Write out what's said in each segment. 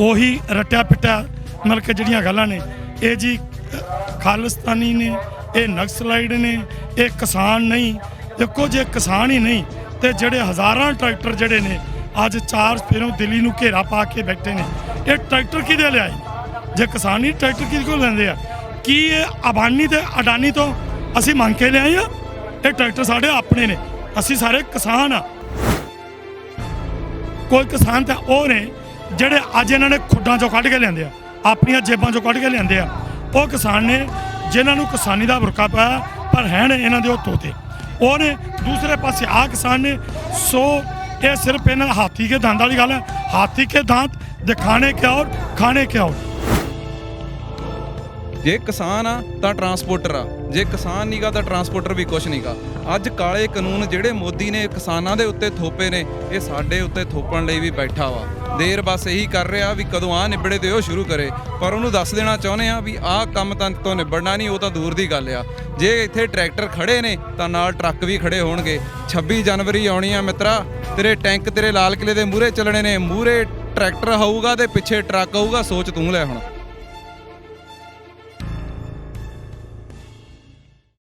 ਉਹੀ ਰੱਟਿਆ ਪਿੱਟਿਆ ਮਤਲਬ ਕਿ ਜਿਹੜੀਆਂ ਗੱਲਾਂ ਨੇ ਇਹ ਜੀ ਖਾਲਿਸਤਾਨੀ ਨੇ, ਇਹ ਨਕਸਲਾਈਡ ਨੇ, ਇਹ ਕਿਸਾਨ ਨਹੀਂ। ਦੇਖੋ ਜੇ ਕਿਸਾਨ ਹੀ ਨਹੀਂ ਤੇ ਜਿਹੜੇ ਹਜ਼ਾਰਾਂ ਟਰੈਕਟਰ ਜਿਹੜੇ ਨੇ ਅੱਜ 4 ਫੇਰੋਂ ਦਿੱਲੀ ਨੂੰ ਘੇਰਾ ਪਾ ਕੇ ਬੈਠੇ ਨੇ, ਇਹ ਟਰੈਕਟਰ ਕਿਹਦੇ ਲਿਆਏ? ਜੇ ਕਿਸਾਨ ਹੀ ਟਰੈਕਟਰ ਕਿਹਦੇ ਕੋਲ ਲੈਂਦੇ ਆ? ਕੀ ਇਹ ਅਬਾਨੀ ਤੇ ਅਡਾਨੀ ਤੋਂ ਅਸੀਂ ਮੰਗ ਕੇ ਲਿਆਏ ਆ? ਇਹ ਟਰੈਕਟਰ ਸਾਡੇ ਆਪਣੇ ਨੇ, ਅਸੀਂ ਸਾਰੇ ਕਿਸਾਨ ਆ। ਕੋਈ ਕਿਸਾਨ ਤਾਂ ਉਹ ਨੇ ਜਿਹੜੇ ਅੱਜ ਇਹਨਾਂ ਨੇ ਖੁੱਡਾਂ ਚੋਂ ਕੱਢ ਕੇ ਲਿਆਂਦੇ ਆ, ਆਪਣੀਆਂ ਜੇਬਾਂ ਚੋਂ ਕੱਢ ਕੇ ਲਿਆਂਦੇ ਆ। ਉਹ ਕਿਸਾਨ ਨੇ ਜਿਨ੍ਹਾਂ ਨੂੰ ਕਿਸਾਨੀ ਦਾ ਬੁਰਕਾ ਪਾਇਆ ਪਰ ਹੈ ਨੇ ਇਹਨਾਂ ਦੇ ਉਹ ਤੋਤੇ। ਉਹ ਨੇ ਦੂਸਰੇ ਪਾਸੇ ਆ ਕਿਸਾਨ ਨੇ। ਸੋ ਇਹ ਸਿਰਫ ਇਹਨਾਂ ਦਾ ਹਾਥੀ ਕੇ ਦੰਦ ਵਾਲੀ ਗੱਲ ਹੈ। ਹਾਥੀ ਕੇ दांत दिखाने क्या और खाने क्या और। ਜੇ ਕਿਸਾਨ ਆ ਤਾਂ ਟਰਾਂਸਪੋਰਟਰ ਆ, ਜੇ ਕਿਸਾਨ ਨਹੀਂਗਾ ਤਾਂ ਟਰਾਂਸਪੋਰਟਰ ਵੀ ਕੁਛ ਨਹੀਂਗਾ। ਅੱਜ ਕਾਲੇ ਕਾਨੂੰਨ ਜਿਹੜੇ ਮੋਦੀ ਨੇ ਕਿਸਾਨਾਂ ਦੇ ਉੱਤੇ ਥੋਪੇ ਨੇ, ਇਹ ਸਾਡੇ ਉੱਤੇ ਥੋਪਣ ਲਈ ਵੀ ਬੈਠਾ ਵਾ। ਦੇਰ ਬਸ ਇਹੀ ਕਰ ਰਿਹਾ ਵੀ ਕਦੋਂ ਆ ਨਿਬੜੇ ਤੇ ਉਹ ਸ਼ੁਰੂ ਕਰੇ, ਪਰ ਉਹਨੂੰ ਦੱਸ ਦੇਣਾ ਚਾਹੁੰਦੇ ਆ ਵੀ ਆਹ ਕੰਮ ਤਾਂ ਤੋਂ ਨਿਬੜਨਾ ਨਹੀਂ, ਉਹ ਤਾਂ ਦੂਰ ਦੀ ਗੱਲ ਆ। ਜੇ ਇੱਥੇ ਟਰੈਕਟਰ ਖੜੇ ਨੇ ਤਾਂ ਨਾਲ ਟਰੱਕ ਵੀ ਖੜੇ ਹੋਣਗੇ। 26 ਜਨਵਰੀ ਆਉਣੀ ਆ ਮਿੱਤਰਾ, ਤੇਰੇ ਟੈਂਕ ਤੇਰੇ ਲਾਲ ਕਿਲੇ ਦੇ ਮੂਹਰੇ ਚੱਲਣੇ ਨੇ। ਮੂਹਰੇ ਟਰੈਕਟਰ ਹੋਊਗਾ ਤੇ ਪਿੱਛੇ ਟਰੱਕ ਆਊਗਾ, ਸੋਚ ਤੂੰ ਲੈ ਹੁਣ।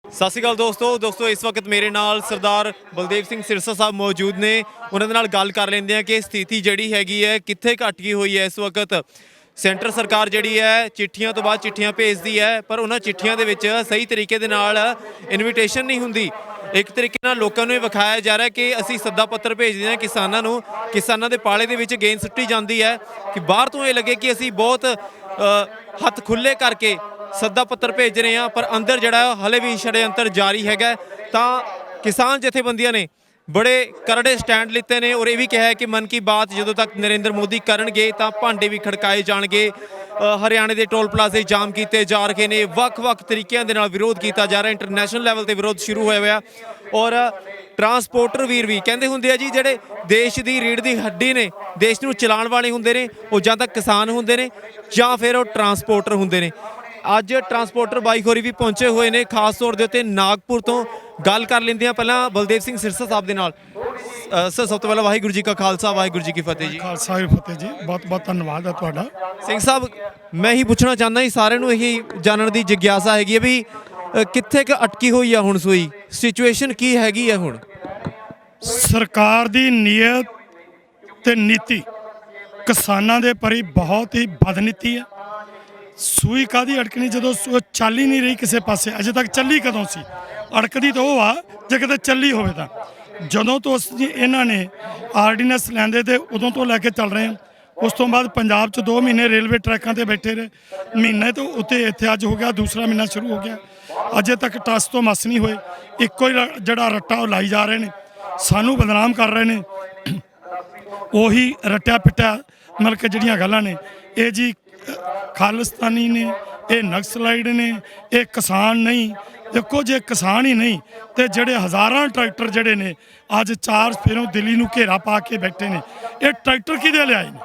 ਸਤਿ ਸ਼੍ਰੀ ਅਕਾਲ ਦੋਸਤੋ ਇਸ ਵਕਤ ਮੇਰੇ ਨਾਲ ਸਰਦਾਰ ਬਲਦੇਵ ਸਿੰਘ ਸਿਰਸਾ ਸਾਹਿਬ ਮੌਜੂਦ ਨੇ। ਉਹਨਾਂ ਦੇ ਨਾਲ ਗੱਲ ਕਰ ਲੈਂਦੇ ਆ ਕਿ ਸਥਿਤੀ ਜਿਹੜੀ ਹੈਗੀ ਹੈ ਕਿੱਥੇ ਘਟ ਗਈ ਹੋਈ ਹੈ ਇਸ ਵਕਤ। ਸੈਂਟਰ ਸਰਕਾਰ ਜਿਹੜੀ ਹੈ ਚਿੱਠੀਆਂ ਤੋਂ ਬਾਅਦ ਚਿੱਠੀਆਂ ਭੇਜਦੀ ਹੈ, ਪਰ ਉਹਨਾਂ ਚਿੱਠੀਆਂ ਦੇ ਵਿੱਚ ਸਹੀ ਤਰੀਕੇ ਦੇ ਨਾਲ ਇਨਵੀਟੇਸ਼ਨ ਨਹੀਂ ਹੁੰਦੀ। ਇੱਕ ਤਰੀਕੇ ਨਾਲ ਲੋਕਾਂ ਨੂੰ ਇਹ ਵਿਖਾਇਆ ਜਾ ਰਿਹਾ ਕਿ ਅਸੀਂ ਸੱਦਾ ਪੱਤਰ ਭੇਜਦੇ ਹਾਂ ਕਿਸਾਨਾਂ ਨੂੰ, ਕਿਸਾਨਾਂ ਦੇ ਪਾਲੇ ਦੇ ਵਿੱਚ ਗੇਂਦ ਸੁੱਟੀ ਜਾਂਦੀ ਹੈ ਕਿ ਬਾਹਰ ਤੋਂ ਇਹ ਲੱਗੇ ਕਿ ਅਸੀਂ ਬਹੁਤ ਹੱਥ ਖੁੱਲੇ ਕਰਕੇ ਸੱਦਾ ਪੱਤਰ ਭੇਜ ਰਹੇ ਹਾਂ, ਪਰ ਅੰਦਰ ਜਿਹੜਾ ਹਲੇ ਵੀ ਛੜਯੰਤਰ ਜਾਰੀ ਹੈਗਾ। ਤਾਂ ਕਿਸਾਨ ਜਥੇਬੰਦੀਆਂ ਨੇ ਬੜੇ ਕਰੜੇ ਸਟੈਂਡ ਲਿੱਤੇ ਨੇ ਔਰ ਇਹ ਵੀ ਕਿਹਾ ਹੈ ਕਿ ਮਨ ਕੀ ਬਾਤ ਜਦੋਂ ਤੱਕ ਨਰਿੰਦਰ ਮੋਦੀ ਕਰਨਗੇ ਤਾਂ ਭਾਂਡੇ ਵੀ ਖੜਕਾਏ ਜਾਣਗੇ। ਹਰਿਆਣੇ ਦੇ ਟੋਲ ਪਲਾਜ਼ੇ ਜਾਮ ਕੀਤੇ ਜਾ ਰਹੇ ਨੇ, ਵੱਖ-ਵੱਖ ਤਰੀਕਿਆਂ ਦੇ ਨਾਲ ਵਿਰੋਧ ਕੀਤਾ ਜਾ ਰਿਹਾ। ਇੰਟਰਨੈਸ਼ਨਲ ਲੈਵਲ ਤੇ ਵਿਰੋਧ ਸ਼ੁਰੂ ਹੋਇਆ ਹੋਇਆ ਔਰ ਟਰਾਂਸਪੋਰਟਰ ਵੀਰ ਵੀ ਕਹਿੰਦੇ ਹੁੰਦੇ ਆ ਜੀ ਜਿਹੜੇ ਦੇਸ਼ ਦੀ ਰੀੜ੍ਹ ਦੀ ਹੱਡੀ ਨੇ, ਦੇਸ਼ ਨੂੰ ਚਲਾਉਣ ਵਾਲੇ ਹੁੰਦੇ ਨੇ, ਉਹ ਜਾਂ ਤਾਂ ਕਿਸਾਨ ਹੁੰਦੇ ਨੇ ਜਾਂ ਫਿਰ ਉਹ ਟਰਾਂਸਪੋਰਟਰ ਹੁੰਦੇ ਨੇ। ਅੱਜ ਟਰਾਂਸਪੋਰਟਰ ਬਾਈ ਹੋਰੀ ਵੀ ਪਹੁੰਚੇ ਹੋਏ ਨੇ, ਖਾਸ ਤੌਰ ਦੇ ਉੱਤੇ ਨਾਗਪੁਰ ਤੋਂ। ਗੱਲ ਕਰ ਲੈਂਦੇ ਆ ਪਹਿਲਾਂ ਬਲਦੇਵ ਸਿੰਘ ਸਿਰਸਾ ਸਾਹਿਬ ਦੇ ਨਾਲ। ਸਰ ਸਭ ਤੋਂ ਪਹਿਲਾਂ ਵਾਹਿਗੁਰੂ ਜੀ ਕਾ ਖਾਲਸਾ ਵਾਹਿਗੁਰੂ ਜੀ ਕੀ ਫਤਿਹ ਜੀ। ਖਾਲਸਾ ਜੀ ਫਤਿਹ ਜੀ, ਬਹੁਤ ਬਹੁਤ ਧੰਨਵਾਦ ਹੈ ਤੁਹਾਡਾ। ਸਿੰਘ ਸਾਹਿਬ ਮੈਂ ਹੀ ਪੁੱਛਣਾ ਚਾਹੁੰਦਾ ਜੀ, ਸਾਰਿਆਂ ਨੂੰ ਇਹੀ ਜਾਣਨ ਦੀ ਜਿਗਿਆਸਾ ਹੈਗੀ ਹੈ ਵੀ ਕਿੱਥੇ ਕੁ ਅਟਕੀ ਹੋਈ ਆ ਹੁਣ ਸੂਈ, ਸਿਚੁਏਸ਼ਨ ਕੀ ਹੈਗੀ ਹੈ ਹੁਣ? ਸਰਕਾਰ ਦੀ ਨੀਅਤ ਤੇ ਨੀਤੀ ਕਿਸਾਨਾਂ ਦੇ ਪਰੀ ਬਹੁਤ ਹੀ ਬਦਨੀਤੀ ਹੈ। ਸੂਈ ਕਾਹਦੀ ਅਟਕਣੀ ਜਦੋਂ ਚੱਲ ਹੀ ਨਹੀਂ ਰਹੀ ਕਿਸੇ ਪਾਸੇ। ਅਜੇ ਤੱਕ ਚੱਲੀ ਕਦੋਂ ਸੀ? ਅਟਕਦੀ ਤਾਂ ਉਹ ਆ ਜੇ ਕਿਤੇ ਚੱਲੀ ਹੋਵੇ ਤਾਂ। ਜਦੋਂ ਤੋਂ ਇਹਨਾਂ ਨੇ ਆਰਡੀਨੈਂਸ ਲੈਂਦੇ ਤੇ ਉਦੋਂ ਤੋਂ ਲੈ ਕੇ ਚੱਲ ਰਹੇ ਹਾਂ। ਉਸ ਤੋਂ ਬਾਅਦ ਪੰਜਾਬ 'ਚ 2 ਮਹੀਨੇ ਰੇਲਵੇ ਟਰੈਕਾਂ ਤੇ ਬੈਠੇ ਰਹੇ, ਮਹੀਨੇ ਤੋਂ ਉੱਤੇ ਇੱਥੇ ਅੱਜ ਹੋ ਗਿਆ ਦੂਸਰਾ ਮਹੀਨਾ ਸ਼ੁਰੂ ਹੋ ਗਿਆ। ਅਜੇ ਤੱਕ ਟਸ ਤੋਂ ਮਸ ਨਹੀਂ ਹੋਏ। ਇੱਕੋ ਹੀ ਜਿਹੜਾ ਰੱਟਾ ਉਹ ਲਾਈ ਜਾ ਰਹੇ ਨੇ, ਸਾਨੂੰ ਬਦਨਾਮ ਕਰ ਰਹੇ ਨੇ। ਉਹੀ ਰੱਟਿਆ ਪਿੱਟਿਆ ਮਤਲਬ ਕਿ ਜਿਹੜੀਆਂ ਗੱਲਾਂ ਨੇ ਇਹ ਜੀ ਖਾਲਿਸਤਾਨੀ ਨੇ, ਇਹ ਨਕਸਲਾਈਡ ਨੇ, ਇਹ ਕਿਸਾਨ ਨਹੀਂ। ਦੇਖੋ ਜੇ ਕਿਸਾਨ ਹੀ ਨਹੀਂ ਤੇ ਜਿਹੜੇ ਹਜ਼ਾਰਾਂ ਟਰੈਕਟਰ ਜਿਹੜੇ ਨੇ ਅੱਜ 4 ਫੇਰੋਂ ਦਿੱਲੀ ਨੂੰ ਘੇਰਾ ਪਾ ਕੇ ਬੈਠੇ ਨੇ, ਇਹ ਟਰੈਕਟਰ ਕਿਹਦੇ ਲਿਆਏ ਨੇ?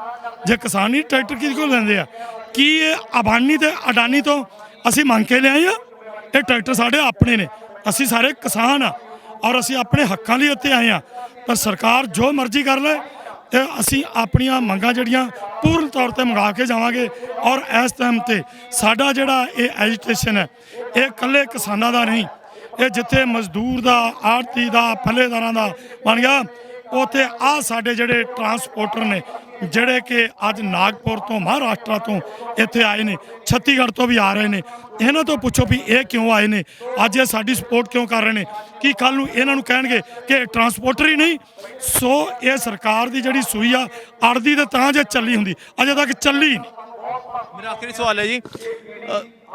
ਜੇ ਕਿਸਾਨ ਹੀ ਟਰੈਕਟਰ ਕਿਹਦੇ ਕੋਲ ਲੈਂਦੇ ਆ? ਕੀ ਇਹ ਅਬਾਨੀ ਤੇ ਅਡਾਨੀ ਤੋਂ ਅਸੀਂ ਮੰਗ ਕੇ ਲਿਆਏ ਆ? ਇਹ ਟਰੈਕਟਰ ਸਾਡੇ ਆਪਣੇ ਨੇ, ਅਸੀਂ ਸਾਰੇ ਕਿਸਾਨ ਆ ਔਰ ਅਸੀਂ ਆਪਣੇ ਹੱਕਾਂ ਲਈ ਇੱਥੇ ਆਏ ਆ। ਪਰ ਸਰਕਾਰ ਜੋ ਮਰਜ਼ੀ ਕਰ ਲੈ ਤੇ ਅਸੀਂ ਆਪਣੀਆਂ ਮੰਗਾਂ ਜਿਹੜੀਆਂ ਪੂਰਨ ਤੌਰ ਤੇ ਮੰਗਾ ਕੇ ਜਾਵਾਂਗੇ। ਔਰ ਇਸ ਟਾਈਮ ਤੇ ਸਾਡਾ ਜਿਹੜਾ ਇਹ ਐਜੀਟੇਸ਼ਨ ਹੈ ਇਹ ਇਕੱਲੇ ਕਿਸਾਨਾਂ ਦਾ ਨਹੀਂ, ਇਹ ਜਿੱਥੇ ਮਜ਼ਦੂਰ ਦਾ, ਆੜਤੀ ਦਾ, ਫੱਲੇਦਾਰਾਂ ਦਾ ਬਣ ਗਿਆ, ਉੱਥੇ ਆਹ ਸਾਡੇ ਜਿਹੜੇ ਟਰਾਂਸਪੋਰਟਰ ਨੇ ਜਿਹੜੇ ਕਿ ਅੱਜ ਨਾਗਪੁਰ ਤੋਂ, ਮਹਾਰਾਸ਼ਟਰ ਤੋਂ ਇੱਥੇ ਆਏ ਨੇ, ਛੱਤੀਸਗੜ੍ਹ ਤੋਂ ਵੀ ਆ ਰਹੇ ਨੇ। ਇਹਨਾਂ ਤੋਂ ਪੁੱਛੋ ਵੀ ਇਹ ਕਿਉਂ ਆਏ ਨੇ, ਅੱਜ ਇਹ ਸਾਡੀ ਸਪੋਰਟ ਕਿਉਂ ਕਰ ਰਹੇ ਨੇ? ਕੀ ਕੱਲ੍ਹ ਨੂੰ ਇਹਨਾਂ ਨੂੰ ਕਹਿਣਗੇ ਕਿ ਟਰਾਂਸਪੋਰਟਰ ਹੀ ਨਹੀਂ? ਸੋ ਇਹ ਸਰਕਾਰ ਦੀ ਜਿਹੜੀ ਸੂਈ ਆ ਅੜਦੀ ਤੇ ਤਾਂ ਜੇ ਚੱਲੀ ਹੁੰਦੀ, ਅਜੇ ਤੱਕ ਚੱਲੀ ਨਹੀਂ। ਮੇਰਾ ਆਖਰੀ ਸਵਾਲ ਹੈ ਜੀ,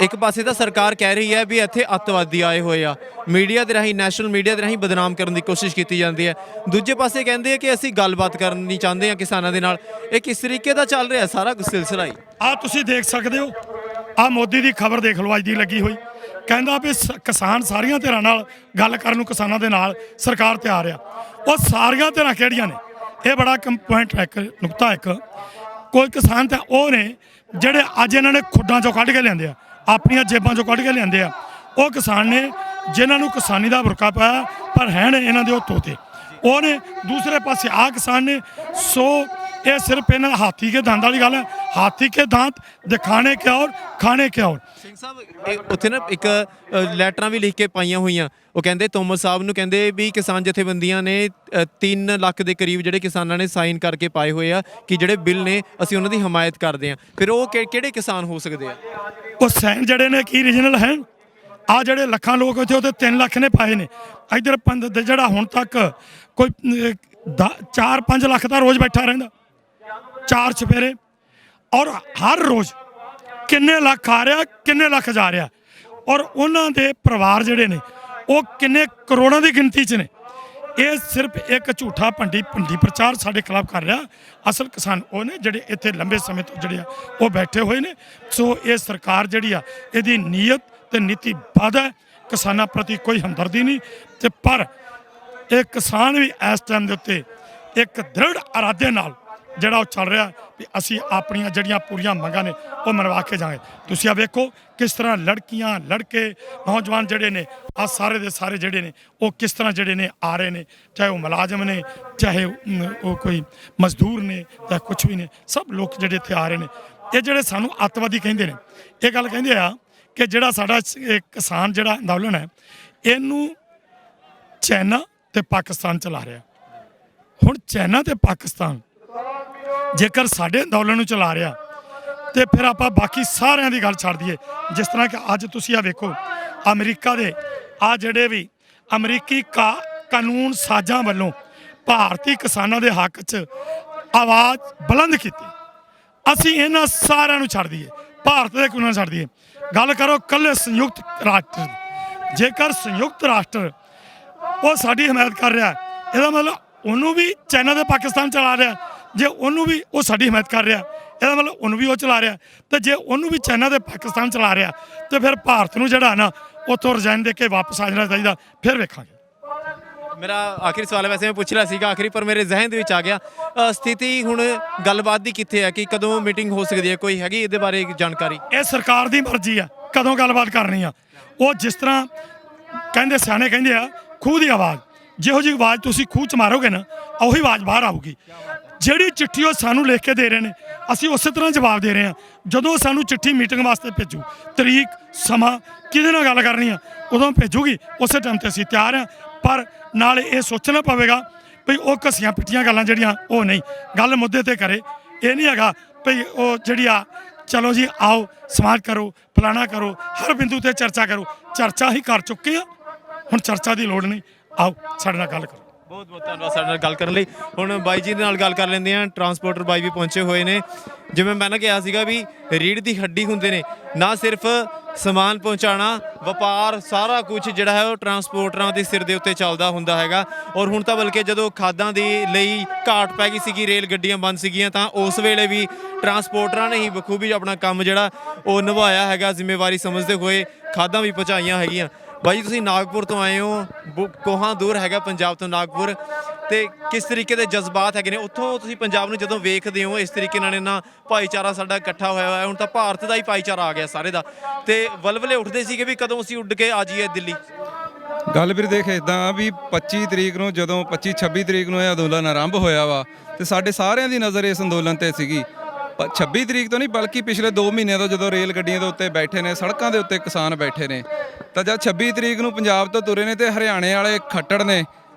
ਇੱਕ ਪਾਸੇ ਤਾਂ ਸਰਕਾਰ ਕਹਿ ਰਹੀ ਹੈ ਵੀ ਇੱਥੇ ਅੱਤਵਾਦੀ ਆਏ ਹੋਏ ਆ, ਮੀਡੀਆ ਦੇ ਰਾਹੀਂ, ਨੈਸ਼ਨਲ ਮੀਡੀਆ ਦੇ ਰਾਹੀਂ ਬਦਨਾਮ ਕਰਨ ਦੀ ਕੋਸ਼ਿਸ਼ ਕੀਤੀ ਜਾਂਦੀ ਹੈ। ਦੂਜੇ ਪਾਸੇ ਕਹਿੰਦੇ ਆ ਕਿ ਅਸੀਂ ਗੱਲਬਾਤ ਕਰਨੀ ਚਾਹੁੰਦੇ ਹਾਂ ਕਿਸਾਨਾਂ ਦੇ ਨਾਲ। ਇਹ ਕਿਸ ਤਰੀਕੇ ਦਾ ਚੱਲ ਰਿਹਾ ਸਾਰਾ ਸਿਲਸਿਲਾ ਹੀ? ਆਹ ਤੁਸੀਂ ਦੇਖ ਸਕਦੇ ਹੋ, ਆਹ ਮੋਦੀ ਦੀ ਖਬਰ ਦੇਖ ਲਓ ਅੱਜ ਦੀ ਲੱਗੀ ਹੋਈ, ਕਹਿੰਦਾ ਵੀ ਕਿਸਾਨ ਸਾਰੀਆਂ ਧਿਰਾਂ ਨਾਲ ਗੱਲ ਕਰਨ ਨੂੰ ਕਿਸਾਨਾਂ ਦੇ ਨਾਲ ਸਰਕਾਰ ਤਿਆਰ ਆ। ਉਹ ਸਾਰੀਆਂ ਧਿਰਾਂ ਕਿਹੜੀਆਂ ਨੇ? ਇਹ ਬੜਾ ਪੁਆਇੰਟ ਹੈ, ਇੱਕ ਨੁਕਤਾ। ਇੱਕ ਕੋਈ ਕਿਸਾਨ ਤਾਂ ਉਹ ਨੇ ਜਿਹੜੇ ਅੱਜ ਇਹਨਾਂ ਨੇ ਖੁੱਡਾਂ ਚੋਂ ਕੱਢ ਕੇ ਲਿਆਂਦੇ ਆ, ਆਪਣੀਆਂ ਜੇਬਾਂ ਚੋਂ ਕੱਢ ਕੇ ਲਿਆਂਦੇ ਆ। ਉਹ ਕਿਸਾਨ ਨੇ ਜਿਨ੍ਹਾਂ ਨੂੰ ਕਿਸਾਨੀ ਦਾ ਬੁਰਕਾ ਪਾਇਆ ਪਰ ਹੈ ਨੇ ਇਹਨਾਂ ਦੇ ਉਹ ਤੋਤੇ। ਉਹ ਨੇ ਦੂਸਰੇ ਪਾਸੇ ਆ ਕਿਸਾਨ ਨੇ। ਸੋ ये सिर्फ इन्हें हाथी के दांत वाली गल है। हाथी के दांत दिखाने क्या और खाने क्या और। ਸਿੰਘ ਸਾਹਿਬ ਉੱਥੇ ਨਾ ਇੱਕ ਲੈਟਰਾਂ ਵੀ ਲਿਖ ਕੇ ਪਾਈਆਂ ਹੋਈਆਂ, ਉਹ ਕਹਿੰਦੇ ਤੋਮਰ ਸਾਹਿਬ ਨੂੰ ਕਹਿੰਦੇ ਵੀ ਕਿਸਾਨ ਜਥੇਬੰਦੀਆਂ ਨੇ 3 ਲੱਖ ਦੇ ਕਰੀਬ ਜਿਹੜੇ ਕਿਸਾਨਾਂ ਨੇ ਸਾਈਨ ਕਰਕੇ ਪਾਏ ਹੋਏ ਆ ਕਿ ਜਿਹੜੇ ਬਿੱਲ ਨੇ ਅਸੀਂ ਉਹਨਾਂ ਦੀ ਹਮਾਇਤ ਕਰਦੇ ਆ। ਫਿਰ ਉਹ ਕਿਹੜੇ ਕਿਸਾਨ ਹੋ ਸਕਦੇ ਆ? ਉਹ ਸੈਨ ਜਿਹੜੇ ਨੇ ਕੀ ਰੀਜਨਲ ਹੈ ਆ ਜਿਹੜੇ ਲੱਖਾਂ ਲੋਕ ਉੱਥੇ ਉਹਦੇ 3 ਲੱਖ ਨੇ ਪਾਏ ਨੇ। ਇਧਰ ਪੰਦ ਜਿਹੜਾ ਹੁਣ ਤੱਕ ਕੋਈ 4-5 ਲੱਖ ਦਾ ਰੋਜ਼ ਬੈਠਾ ਰਹਿੰਦਾ 4 ਚੁਫੇਰੇ, ਔਰ ਹਰ ਰੋਜ਼ ਕਿੰਨੇ ਲੱਖ ਆ ਰਿਹਾ ਕਿੰਨੇ ਲੱਖ ਜਾ ਰਿਹਾ, ਔਰ ਉਹਨਾਂ ਦੇ ਪਰਿਵਾਰ ਜਿਹੜੇ ਨੇ ਉਹ ਕਿੰਨੇ ਕਰੋੜਾਂ ਦੀ ਗਿਣਤੀ 'ਚ ਨੇ। ਇਹ ਸਿਰਫ ਇੱਕ ਝੂਠਾ ਭੰਡੀ ਪ੍ਰਚਾਰ ਸਾਡੇ ਖਿਲਾਫ ਕਰ ਰਿਹਾ। ਅਸਲ ਕਿਸਾਨ ਉਹ ਨੇ ਜਿਹੜੇ ਇੱਥੇ ਲੰਬੇ ਸਮੇਂ ਤੋਂ ਜਿਹੜੇ ਆ ਉਹ ਬੈਠੇ ਹੋਏ ਨੇ। ਸੋ ਇਹ ਸਰਕਾਰ ਜਿਹੜੀ ਆ ਇਹਦੀ ਨੀਅਤ ਤੇ ਨੀਤੀ ਬਦ ਹੈ, ਕਿਸਾਨਾਂ ਪ੍ਰਤੀ ਕੋਈ ਹਮਦਰਦੀ ਨਹੀਂ। ਤੇ ਪਰ ਇਹ ਕਿਸਾਨ ਵੀ ਇਸ ਟਾਈਮ ਦੇ ਉੱਤੇ ਇੱਕ ਦ੍ਰਿੜ ਇਰਾਦੇ ਨਾਲ ਜਿਹੜਾ ਉਹ ਚੱਲ ਰਿਹਾ ਵੀ ਅਸੀਂ ਆਪਣੀਆਂ ਜਿਹੜੀਆਂ ਪੂਰੀਆਂ ਮੰਗਾਂ ਨੇ ਉਹ ਮਨਵਾ ਕੇ ਜਾਵਾਂਗੇ। ਤੁਸੀਂ ਆ ਵੇਖੋ ਕਿਸ ਤਰ੍ਹਾਂ ਲੜਕੀਆਂ ਲੜਕੇ ਨੌਜਵਾਨ ਜਿਹੜੇ ਨੇ ਆ ਸਾਰੇ ਦੇ ਸਾਰੇ ਜਿਹੜੇ ਨੇ ਉਹ ਕਿਸ ਤਰ੍ਹਾਂ ਜਿਹੜੇ ਨੇ ਆ ਰਹੇ ਨੇ, ਚਾਹੇ ਉਹ ਮੁਲਾਜ਼ਮ ਨੇ ਚਾਹੇ ਉਹ ਕੋਈ ਮਜ਼ਦੂਰ ਨੇ ਜਾਂ ਕੁਛ ਵੀ ਨੇ, ਸਭ ਲੋਕ ਜਿਹੜੇ ਇੱਥੇ ਆ ਰਹੇ ਨੇ। ਇਹ ਜਿਹੜੇ ਸਾਨੂੰ ਅੱਤਵਾਦੀ ਕਹਿੰਦੇ ਨੇ, ਇਹ ਗੱਲ ਕਹਿੰਦੇ ਆ ਕਿ ਜਿਹੜਾ ਸਾਡਾ ਕਿਸਾਨ ਜਿਹੜਾ ਅੰਦੋਲਨ ਹੈ ਇਹਨੂੰ ਚਾਈਨਾ ਤੇ ਪਾਕਿਸਤਾਨ ਚਲਾ ਰਿਹਾ। ਹੁਣ ਚਾਈਨਾ ਤੇ ਪਾਕਿਸਤਾਨ ਜੇਕਰ ਸਾਡੇ ਅੰਦੋਲਨ ਨੂੰ ਚਲਾ ਰਿਹਾ ਤੇ ਫਿਰ ਆਪਾਂ ਬਾਕੀ ਸਾਰਿਆਂ ਦੀ ਗੱਲ ਛੱਡ ਦਈਏ। ਜਿਸ ਤਰ੍ਹਾਂ ਕਿ ਅੱਜ ਤੁਸੀਂ ਆ ਵੇਖੋ ਅਮਰੀਕਾ ਦੇ ਆ ਜਿਹੜੇ ਵੀ ਅਮਰੀਕੀ ਕਾਨੂੰਨ ਸਾਜ਼ਾਂ ਵੱਲੋਂ ਭਾਰਤੀ ਕਿਸਾਨਾਂ ਦੇ ਹੱਕ 'ਚ ਆਵਾਜ਼ ਬੁਲੰਦ ਕੀਤੀ। ਅਸੀਂ ਇਹਨਾਂ ਸਾਰਿਆਂ ਨੂੰ ਛੱਡ ਦਈਏ, ਭਾਰਤ ਦੇ ਕਾਨੂੰਨਾਂ ਛੱਡ ਦਈਏ, ਗੱਲ ਕਰੋ ਕੱਲੇ ਸੰਯੁਕਤ ਰਾਸ਼ਟਰ ਦੀ। ਜੇਕਰ ਸੰਯੁਕਤ ਰਾਸ਼ਟਰ ਉਹ ਸਾਡੀ ਹਮਾਇਤ ਕਰ ਰਿਹਾ ਇਹਦਾ ਮਤਲਬ ਉਹਨੂੰ ਵੀ ਚਾਈਨਾ ਤੇ ਪਾਕਿਸਤਾਨ ਚਲਾ ਰਿਹਾ। ਜੇ ਉਹਨੂੰ ਵੀ ਉਹ ਸਾਡੀ ਹਮਾਇਤ ਕਰ ਰਿਹਾ ਇਹਦਾ ਮਤਲਬ ਉਹਨੂੰ ਵੀ ਉਹ ਚਲਾ ਰਿਹਾ। ਤੇ ਜੇ ਉਹਨੂੰ ਵੀ ਚਾਈਨਾ ਤੇ ਪਾਕਿਸਤਾਨ ਚਲਾ ਰਿਹਾ ਤੇ ਫਿਰ ਭਾਰਤ ਨੂੰ ਜਿਹੜਾ ਨਾ ਉੱਥੋਂ ਰਿਜ਼ਾਈਨ ਦੇ ਕੇ ਵਾਪਸ ਆ ਜਾਣਾ ਚਾਹੀਦਾ। ਫਿਰ ਵੇਖਾਂਗੇ। ਮੇਰਾ ਆਖਰੀ ਸਵਾਲ ਹੈ, ਵੈਸੇ ਮੈਂ ਪੁੱਛ ਰਿਹਾ ਸੀਗਾ ਆਖਰੀ, ਪਰ ਮੇਰੇ ਜ਼ਿਹਨ ਦੇ ਵਿੱਚ ਆ ਗਿਆ। ਸਥਿਤੀ ਹੁਣ ਗੱਲਬਾਤ ਦੀ ਕਿੱਥੇ ਹੈ ਕਿ ਕਦੋਂ ਮੀਟਿੰਗ ਹੋ ਸਕਦੀ ਹੈ? ਕੋਈ ਹੈਗੀ ਇਹਦੇ ਬਾਰੇ ਜਾਣਕਾਰੀ? ਇਹ ਸਰਕਾਰ ਦੀ ਮਰਜ਼ੀ ਆ ਕਦੋਂ ਗੱਲਬਾਤ ਕਰਨੀ ਆ। ਉਹ ਜਿਸ ਤਰ੍ਹਾਂ ਕਹਿੰਦੇ ਸਿਆਣੇ ਕਹਿੰਦੇ ਆ ਖੂਹ ਦੀ ਆਵਾਜ਼, ਜਿਹੋ ਜਿਹੀ ਆਵਾਜ਼ ਤੁਸੀਂ ਖੂਹ 'ਚ ਮਾਰੋਗੇ ਨਾ ਉਹੀ ਆਵਾਜ਼ ਬਾਹਰ ਆਊਗੀ। ਜਿਹੜੀ ਚਿੱਠੀ ਉਹ ਸਾਨੂੰ ਲਿਖ ਕੇ ਦੇ ਰਹੇ ਨੇ ਅਸੀਂ ਉਸੇ ਤਰ੍ਹਾਂ ਜਵਾਬ ਦੇ ਰਹੇ ਹਾਂ। ਜਦੋਂ ਸਾਨੂੰ ਚਿੱਠੀ ਮੀਟਿੰਗ ਵਾਸਤੇ ਭੇਜੂ, ਤਰੀਕ ਸਮਾਂ ਕਿਹਦੇ ਨਾਲ ਗੱਲ ਕਰਨੀ ਆ ਉਦੋਂ ਭੇਜੂਗੀ, ਉਸੇ ਟਾਈਮ ਤੇ ਅਸੀਂ ਤਿਆਰ ਹਾਂ। ਪਰ ਨਾਲ ਇਹ ਸੋਚਣਾ ਪਵੇਗਾ ਵੀ ਉਹ ਘਸੀਆਂ ਪਿੱਟੀਆਂ ਗੱਲਾਂ ਜਿਹੜੀਆਂ ਉਹ ਨਹੀਂ, ਗੱਲ ਮੁੱਦੇ ਤੇ ਕਰੇ। ਇਹ ਨਹੀਂ ਹੈਗਾ ਵੀ ਉਹ ਜਿਹੜੀ ਆ ਚਲੋ ਜੀ ਆਓ ਸਮਾਜ ਕਰੋ ਫਲਾਣਾ ਕਰੋ, ਹਰ ਬਿੰਦੂ ਤੇ ਚਰਚਾ ਕਰੋ। ਚਰਚਾ ਹੀ ਕਰ ਚੁੱਕੇ ਆ, ਹੁਣ ਚਰਚਾ ਦੀ ਲੋੜ ਨਹੀਂ। ਆਓ ਸਾਡੇ ਨਾਲ ਗੱਲ ਕਰੋ। ਬਹੁਤ ਬਹੁਤ ਧੰਨਵਾਦ ਸਾਡੇ ਨਾਲ ਗੱਲ ਕਰਨ ਲਈ। ਹੁਣ ਬਾਈ ਜੀ ਦੇ ਨਾਲ ਗੱਲ ਕਰ ਲੈਂਦੇ ਆ। ਟਰਾਂਸਪੋਰਟਰ ਬਾਈ ਵੀ ਪਹੁੰਚੇ ਹੋਏ ਨੇ। ਜਿਵੇਂ ਮੈਂ ਨਾ ਕਿਹਾ ਸੀਗਾ ਵੀ ਰੀੜ੍ਹ ਦੀ ਹੱਡੀ ਹੁੰਦੇ ਨੇ, ਨਾ ਸਿਰਫ ਸਮਾਨ ਪਹੁੰਚਾਉਣਾ, ਵਪਾਰ ਸਾਰਾ ਕੁਝ ਜਿਹੜਾ ਹੈ ਉਹ ਟਰਾਂਸਪੋਰਟਰਾਂ ਦੇ ਸਿਰ ਦੇ ਉੱਤੇ ਚੱਲਦਾ ਹੁੰਦਾ ਹੈਗਾ। ਔਰ ਹੁਣ ਤਾਂ ਬਲਕਿ ਜਦੋਂ ਖਾਦਾਂ ਦੇ ਲਈ ਘਾਟ ਪੈ ਗਈ ਸੀਗੀ, ਰੇਲ ਗੱਡੀਆਂ ਬੰਦ ਸੀਗੀਆਂ, ਤਾਂ ਉਸ ਵੇਲੇ ਵੀ ਟਰਾਂਸਪੋਰਟਰਾਂ ਨੇ ਹੀ ਬਖੂਬੀ ਆਪਣਾ ਕੰਮ ਜਿਹੜਾ ਉਹ ਨਿਭਾਇਆ ਹੈਗਾ, ਜ਼ਿੰਮੇਵਾਰੀ ਸਮਝਦੇ ਹੋਏ ਖਾਦਾਂ ਵੀ ਪਹੁੰਚਾਈਆਂ ਹੈਗੀਆਂ। ਬਾਈ ਤੁਸੀਂ ਨਾਗਪੁਰ ਤੋਂ ਆਏ ਹੋ, ਕੋਹਾਂ ਦੂਰ ਹੈਗਾ ਪੰਜਾਬ ਤੋਂ ਨਾਗਪੁਰ, ਤੇ ਕਿਸ ਤਰੀਕੇ ਦੇ ਜਜ਼ਬਾਤ ਹੈਗੇ ਨੇ ਉੱਥੋਂ? ਤੁਸੀਂ ਪੰਜਾਬ ਨੂੰ ਜਦੋਂ ਵੇਖਦੇ ਹੋ ਇਸ ਤਰੀਕੇ ਨਾਲ ਇਹਨਾਂ ਭਾਈਚਾਰਾ ਸਾਡਾ ਇਕੱਠਾ ਹੋਇਆ ਹੋਇਆ, ਹੁਣ ਤਾਂ ਭਾਰਤ ਦਾ ਹੀ ਭਾਈਚਾਰਾ ਆ ਗਿਆ ਸਾਰੇ ਦਾ, ਤੇ ਵਲਵਲੇ ਉੱਠਦੇ ਸੀਗੇ ਵੀ ਕਦੋਂ ਅਸੀਂ ਉੱਡ ਕੇ ਆ ਜਾਈਏ ਦਿੱਲੀ। ਗੱਲ ਵੀਰ ਦੇਖ ਇਦਾਂ ਵੀ 25 ਤਰੀਕ ਨੂੰ ਜਦੋਂ 26 ਤਰੀਕ ਨੂੰ ਇਹ ਅੰਦੋਲਨ ਆਰੰਭ ਹੋਇਆ ਵਾ ਤੇ ਸਾਡੇ ਸਾਰਿਆਂ ਦੀ ਨਜ਼ਰ ਇਸ ਅੰਦੋਲਨ ਤੇ ਸੀਗੀ। 26 ਤਰੀਕ ਤੋਂ ਨਹੀਂ ਬਲਕਿ ਪਿਛਲੇ 2 ਮਹੀਨਿਆਂ ਤੋਂ ਜਦੋਂ ਰੇਲ ਗੱਡੀਆਂ ਦੇ ਉੱਤੇ ਬੈਠੇ ਨੇ, ਸੜਕਾਂ ਦੇ ਉੱਤੇ ਕਿਸਾਨ ਬੈਠੇ ਨੇ, ਤਾਂ ਜਦ 26 ਤਰੀਕ ਨੂੰ ਪੰਜਾਬ ਤੋਂ ਤੁਰੇ ਨੇ ਤੇ ਹਰਿਆਣੇ ਵਾਲੇ ਖੱਟੜ ਨੇ